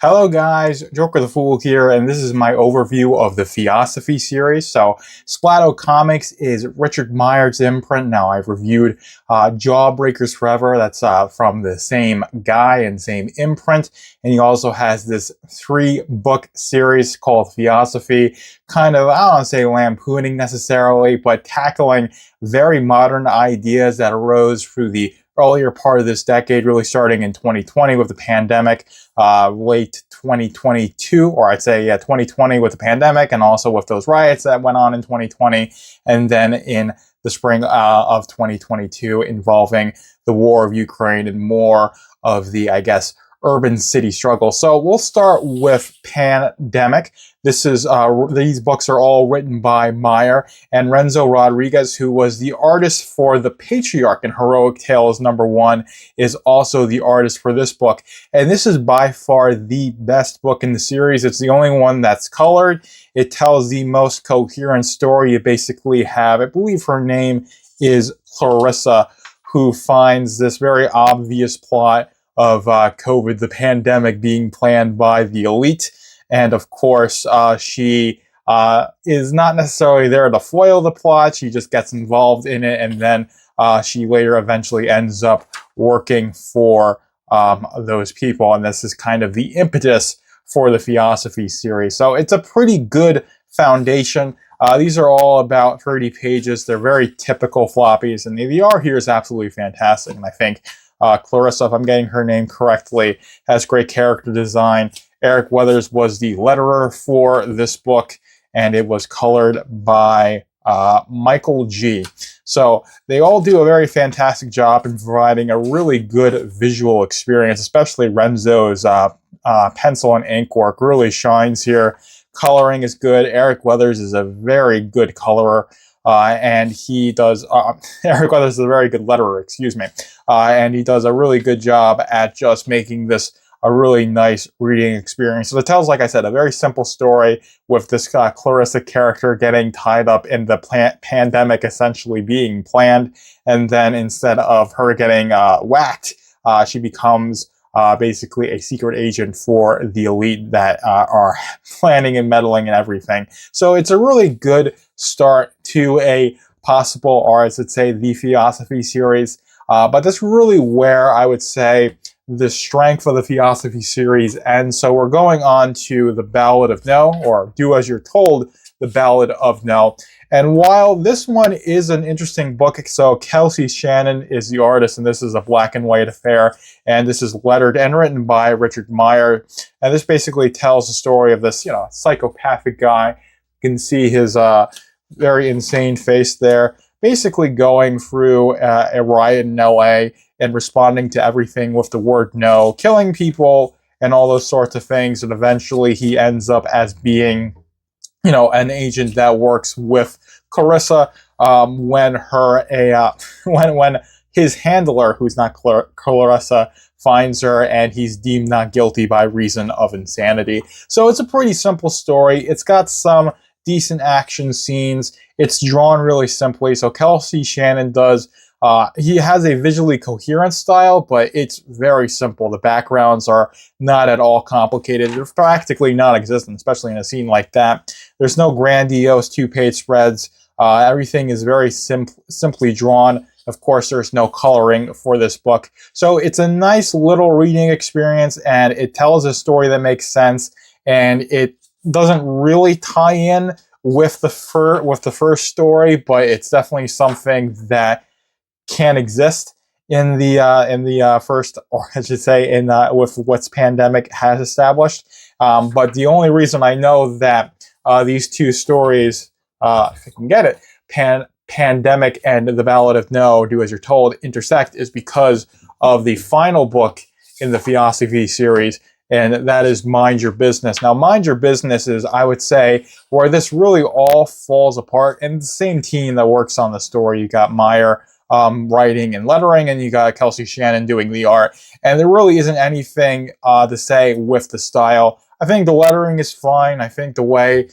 Hello guys, Joker the Fool here, and this is my overview of the Theosophy series. So, Splatto Comics is Richard Meyer's imprint. Now, I've reviewed Jawbreakers Forever, that's from the same guy and same imprint, and he also has this 3-book series called Theosophy, kind of, I don't want to say lampooning necessarily, but tackling very modern ideas that arose through the earlier part of this decade, really starting in 2020 with the pandemic, late 2022, or I'd say, 2020 with the pandemic, and also with those riots that went on in 2020, and then in the spring of 2022 involving the war of Ukraine and more of the, I guess, urban city struggle. So we'll start with Pandemic. This is these books are all written by Meyer and Renzo Rodriguez, who was the artist for The Patriarch in Heroic Tales #1, is also the artist for this book. And this is by far the best book in the series. It's the only one that's colored. It tells the most coherent story. You basically have, I believe her name is Clarissa, who finds this very obvious plot of COVID, the pandemic, being planned by the elite. And of course, she is not necessarily there to foil the plot. She just gets involved in it, and then she later eventually ends up working for those people. And this is kind of the impetus for the Theosophy series. So it's a pretty good foundation. These are all about 30 pages. They're very typical floppies, and the art here is absolutely fantastic. And I think Clarissa, if I'm getting her name correctly, has great character design. Eric Weathers was the letterer for this book, and it was colored by Michael G. So they all do a very fantastic job in providing a really good visual experience, especially Renzo's pencil and ink work really shines here. Coloring is good. Eric Weathers is a very good colorer. And he does, Eric Weathers is a very good letterer, excuse me. And he does a really good job at just making this a really nice reading experience. So it tells, like I said, a very simple story with this Clarissa character getting tied up in the pandemic essentially being planned. And then instead of her getting whacked, she becomes basically a secret agent for the elite that are planning and meddling and everything. So it's a really good start to a possible, or as I'd say, the Theosophy series. But that's really where I would say the strength of the Theosophy series ends. So we're going on to The Ballad of No, or Do As You're Told, The Ballad of No. And while this one is an interesting book, so Kelsey Shannon is the artist, and this is a black and white affair, and this is lettered and written by Richard Meyer. And this basically tells the story of this, psychopathic guy. You can see his very insane face there, basically going through a riot in LA and responding to everything with the word no, killing people and all those sorts of things. And eventually he ends up as being, an agent that works with Clarissa when his handler, who's not Clarissa, finds her, and he's deemed not guilty by reason of insanity. So it's a pretty simple story. It's got some decent action scenes. It's drawn really simply. So Kelsey Shannon does, he has a visually coherent style, but it's very simple. The backgrounds are not at all complicated. They're practically non-existent, especially in a scene like that. There's no grandiose 2-page spreads. Everything is very simply drawn. Of course, there's no coloring for this book. So it's a nice little reading experience, and it tells a story that makes sense, and it doesn't really tie in with the first story, but it's definitely something that can exist in the first, or I should say, in with what's Pandemic has established. But the only reason I know that these two stories, if I can get it, Pandemic and The Ballad of No, Do As You're Told, intersect is because of the final book in the Theosophy series, and that is Mind Your Business. Now, Mind Your Business is, I would say, where this really all falls apart, and the same team that works on the story. You got Meyer writing and lettering, and you got Kelsey Shannon doing the art, and there really isn't anything to say with the style. I think the lettering is fine. I think the way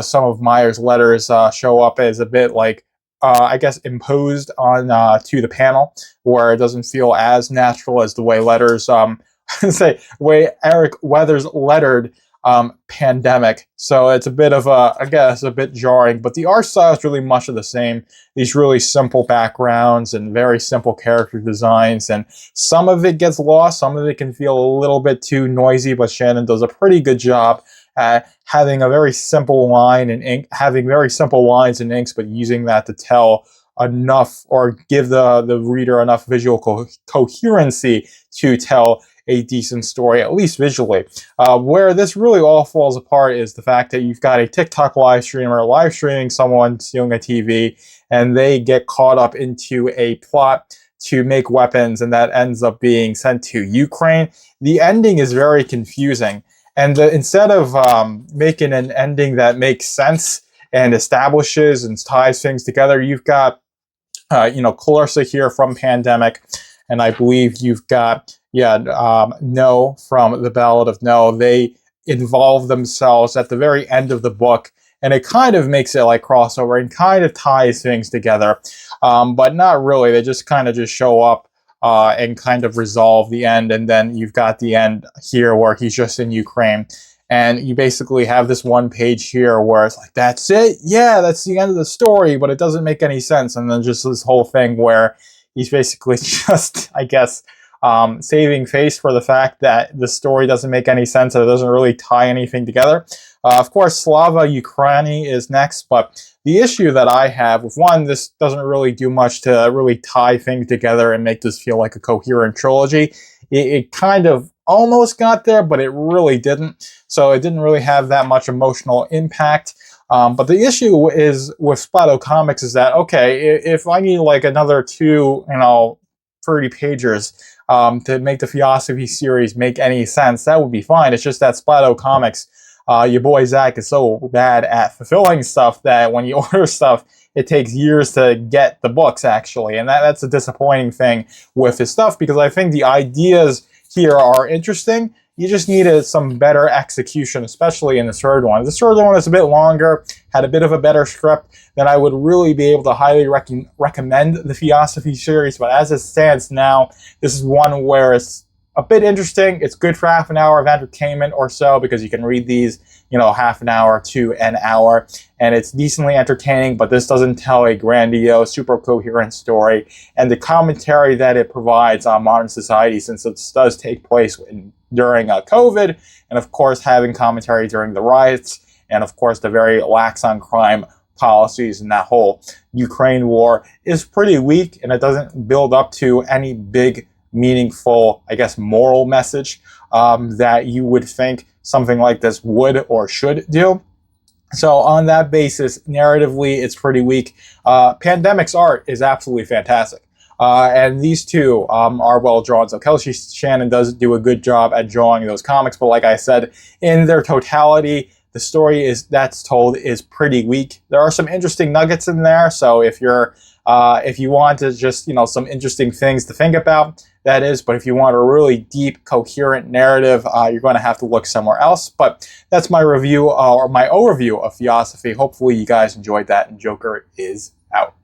some of Meyer's letters show up is a bit like, I guess, imposed on to the panel, where it doesn't feel as natural as the way letters say, way Eric Weathers lettered Pandemic. So it's a bit of a, I guess, a bit jarring, but the art style is really much of the same. These really simple backgrounds and very simple character designs, and some of it gets lost, some of it can feel a little bit too noisy, but Shannon does a pretty good job at having a very simple line and ink, having very simple lines and inks, but using that to tell enough or give the reader enough visual coherency to tell a decent story, at least visually. Where this really all falls apart is the fact that you've got a TikTok live streamer live streaming someone stealing a TV, and they get caught up into a plot to make weapons, and that ends up being sent to Ukraine. The ending is very confusing, and instead of making an ending that makes sense and establishes and ties things together, you've got Clarissa here from Pandemic, and I believe you've got No from The Ballad of No. They involve themselves at the very end of the book, and it kind of makes it like crossover and kind of ties things together, but not really. They just kind of just show up and kind of resolve the end, and then you've got the end here where he's just in Ukraine. And you basically have this one page here where it's like, that's it? Yeah, that's the end of the story, but it doesn't make any sense. And then just this whole thing where he's basically just, I guess, saving face for the fact that the story doesn't make any sense, and it doesn't really tie anything together. Of course, Slava Ukraini is next, but the issue that I have with one, this doesn't really do much to really tie things together and make this feel like a coherent trilogy. It kind of almost got there, but it really didn't. So it didn't really have that much emotional impact. But the issue is with Splatto Comics is that, okay, if I need like another 2, 30 pagers to make the Theosophy series make any sense, that would be fine. It's just that Splatto Comics, your boy Zach is so bad at fulfilling stuff that when you order stuff, it takes years to get the books, actually. And that's a disappointing thing with his stuff, because I think the ideas here are interesting. You just needed some better execution, especially in the third one. The third one is a bit longer, had a bit of a better script, then I would really be able to highly recommend the Theosophy series. But as it stands now, this is one where it's a bit interesting. It's good for half an hour of entertainment or so, because you can read these, half an hour to an hour, and it's decently entertaining, but this doesn't tell a grandiose, super coherent story. And the commentary that it provides on modern society, since it does take place during COVID, and of course having commentary during the riots, and of course the very lax on crime policies and that whole Ukraine war, is pretty weak, and it doesn't build up to any big, meaningful, I guess, moral message that you would think something like this would or should do. So on that basis, narratively, it's pretty weak. Pandemic's art is absolutely fantastic. And these two are well drawn. So Kelsey Shannon does do a good job at drawing those comics, but like I said, in their totality, the story that's told is pretty weak. There are some interesting nuggets in there. So if you want to just, some interesting things to think about, that is. But if you want a really deep, coherent narrative, you're going to have to look somewhere else. But that's my review or my overview of Theosophy. Hopefully you guys enjoyed that, and Joker is out.